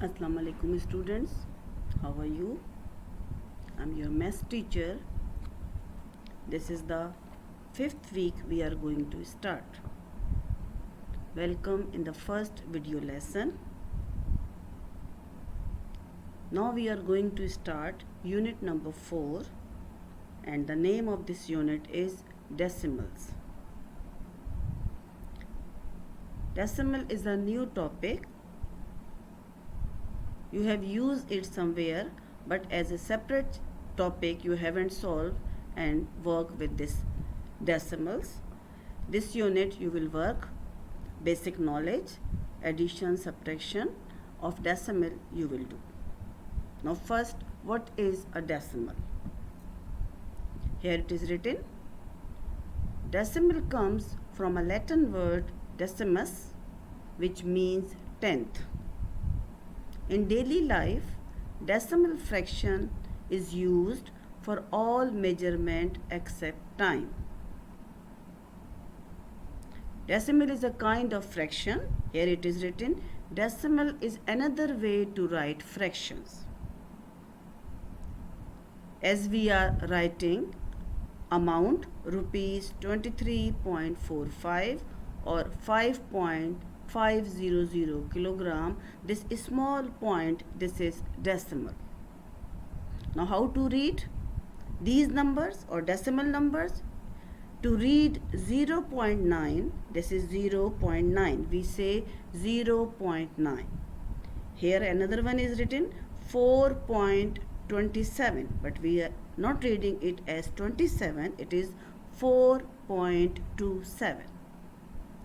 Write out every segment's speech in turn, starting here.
Assalamu alaikum students, how are you? I'm your maths teacher. This is the 5th week we are going to start. Welcome in the first video lesson. Now we are going to start unit number 4 and the name of this unit is decimals. Decimal is a new topic. You have used it somewhere, but as a separate topic you haven't solved and work with this decimals. This unit you will work basic knowledge, addition, subtraction of decimal you will do. Now first, what is a decimal? Here it is written. Decimal comes from a Latin word decimus, which means tenth. In daily life, decimal fraction is used for all measurement except time. Decimal is a kind of fraction. Here it is written, decimal is another way to write fractions. As we are writing amount rupees 23.45 or 5.500 kilogram, this small point, this is decimal. Now how to read these numbers or decimal numbers? To read 0.9, this is 0.9, we say 0.9. Here another one is written 4.27, but we are not reading it as 27, it is 4.27.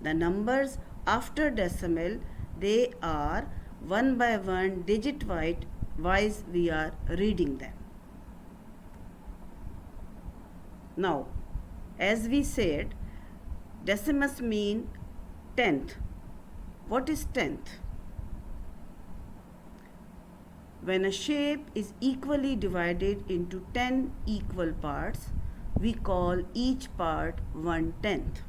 The numbers after decimal, they are one by one digit wise we are reading them. Now, as we said, decimus mean tenth. What is tenth? When a shape is equally divided into 10 equal parts, we call each part 1/10.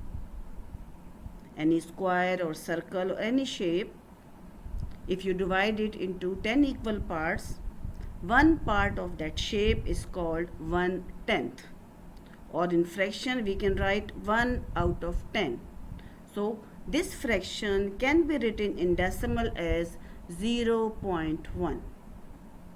Any square or circle or any shape, if you divide it into 10 equal parts, one part of that shape is called 1/10. Or in fraction we can write 1 out of 10. So this fraction can be written in decimal as 0.1.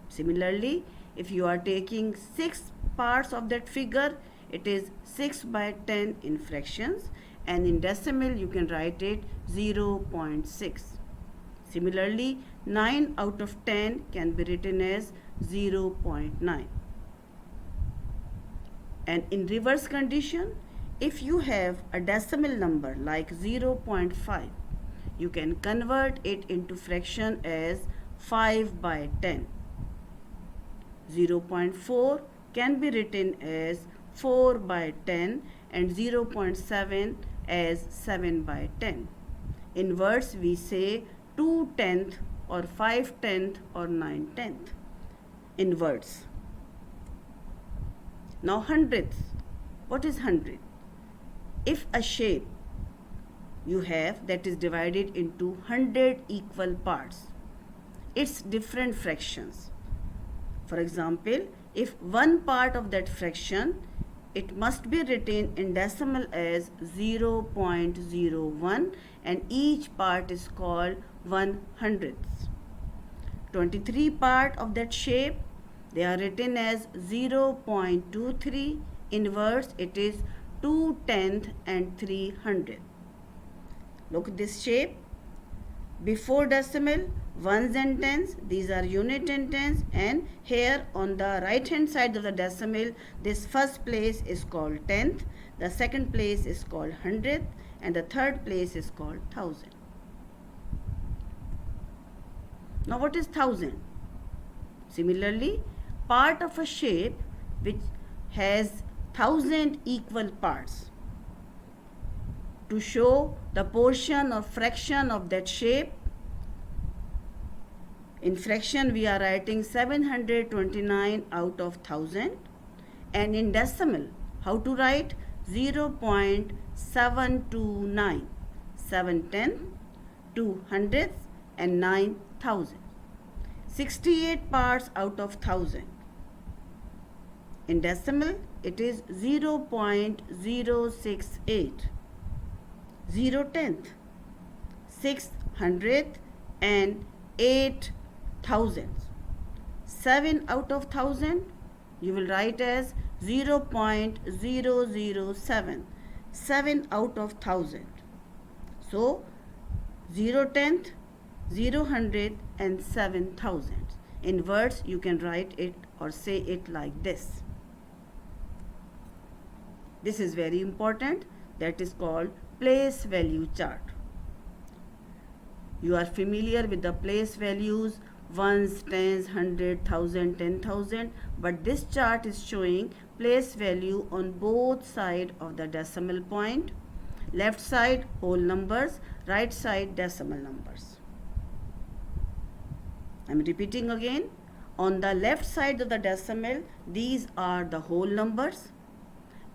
Similarly, if you are taking 6 parts of that figure, it is 6 by 10 in fractions, and in decimal you can write it 0.6. Similarly, 9 out of 10 can be written as 0.9. And in reverse condition, if you have a decimal number like 0.5, you can convert it into fraction as 5 by 10. 0.4 can be written as 4 by 10 and 0.7 as 7 by 10. In words we say 2/10 or 5/10 or 9/10 in words. Now hundredths. What is hundred? If a shape you have that is divided into 100 equal parts, its different fractions. For example, if one part of that fraction, it must be written in decimal as 0.01 and each part is called 1/100th. 23 part of that shape, they are written as 0.23. In words, it is 2/10 and 3/100. Look at this shape. Before decimal, ones and tens, these are unit and tens, and here on the right hand side of the decimal, this first place is called tenth, the second place is called hundredth, and the third place is called thousand. Now what is thousand? Similarly, part of a shape which has 1000 equal parts. To show the portion or fraction of that shape, in fraction we are writing 729 out of 1000, and in decimal how to write 0.729, 7/10, 2/100 and 9,000. 68 parts out of 1000. In decimal, it is 0.068. 0 tenth, 600th and 8 thousandths. 7 out of 1000 you will write as 0.007. 7 out of 1000. So 0 tenth, 0 hundredth and 7 thousandths. In words you can write it or say it like this. This is very important. That is called place value chart. You are familiar with the place values, ones, tens, 100, 1000, 10,000, but this chart is showing place value on both sides of the decimal point. Left side whole numbers, right side decimal numbers. I am repeating again. On the left side of the decimal, these are the whole numbers,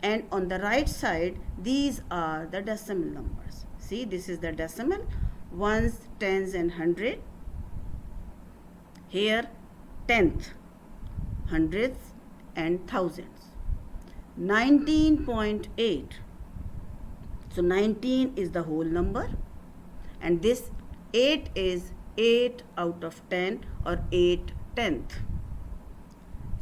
and on the right side these are the decimal numbers. See, this is the decimal, ones, tens and 100. Here tenth, hundredths and thousandths. 19.8. So 19 is the whole number, and this 8 is 8 out of 10 or 8 tenth.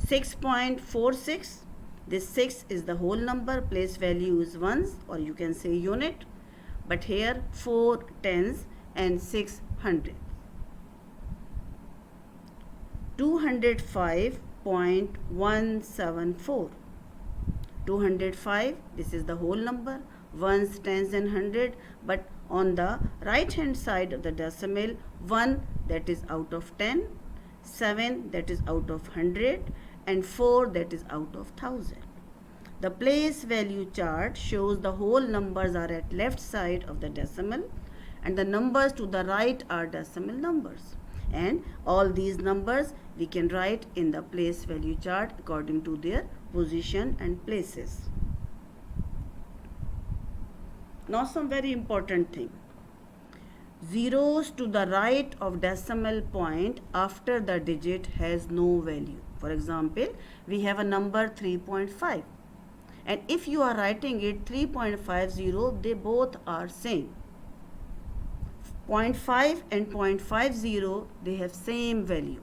6.46. This 6 is the whole number, place value is ones or you can say unit, but here 4 tens and 6 hundredths. 205.174. 205, this is the whole number, ones, tens and 100, but on the right hand side of the decimal, 1 that is out of 10, 7 that is out of 100 and 4 that is out of 1000. The place value chart shows the whole numbers are at left side of the decimal and the numbers to the right are decimal numbers, and all these numbers we can write in the place value chart according to their position and places. Now some very important thing. Zeros to the right of decimal point after the digit has no value. For example, we have a number 3.5, and if you are writing it 3.50, they both are same. 0.5 and 0.50, they have same value.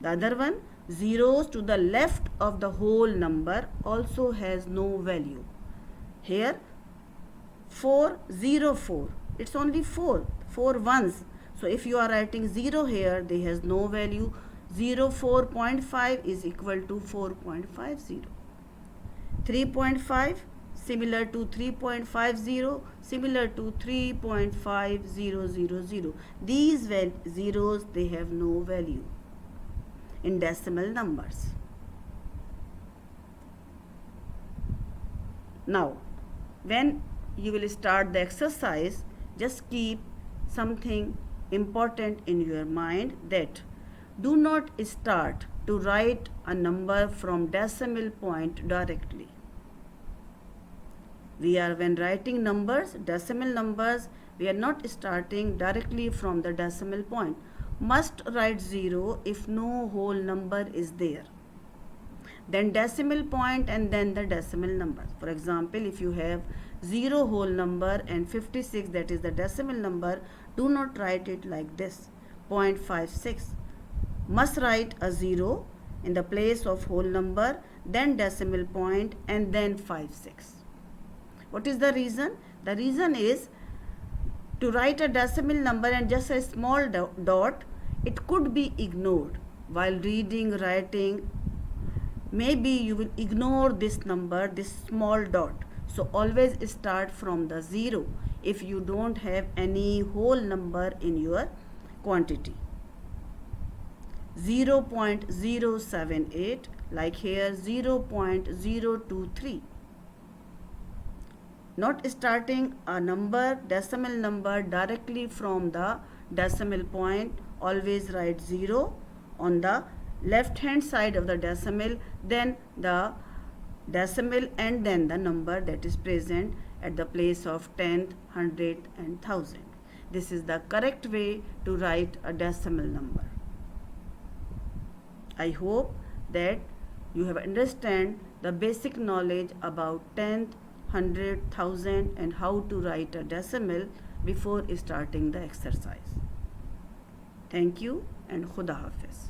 The other one, zeros to the left of the whole number also has no value. Here 404, it's only 4 ones. So if you are writing 0 here, they has no value. 04.5 is equal to 4.50. 3.5 similar to 3.50, similar to 3.5000. These zeros, they have no value in decimal numbers. Now, when you will start the exercise, just keep something important in your mind, that do not start to write a number from decimal point directly. When writing numbers, decimal numbers, we are not starting directly from the decimal point. Must write 0 if no whole number is there. Then decimal point and then the decimal number. For example, if you have 0 whole number and 56, that is the decimal number, do not write it like this, 0.56. Must write a 0 in the place of whole number, then decimal point and then 56. What is the reason? The reason is, to write a decimal number and just a small dot, it could be ignored while reading, writing. Maybe you will ignore this number, this small dot. So always start from the 0 if you don't have any whole number in your quantity. 0.078, like here 0.023. Not starting a number, decimal number, directly from the decimal point. Always write 0 on the left hand side of the decimal, then the decimal and then the number that is present at the place of tenth, hundredth and thousand. this is the correct way to write a decimal number. I hope that you have understand the basic knowledge about tenth, hundred, thousand and how to write a decimal before starting the exercise. Thank you and Khuda Hafiz.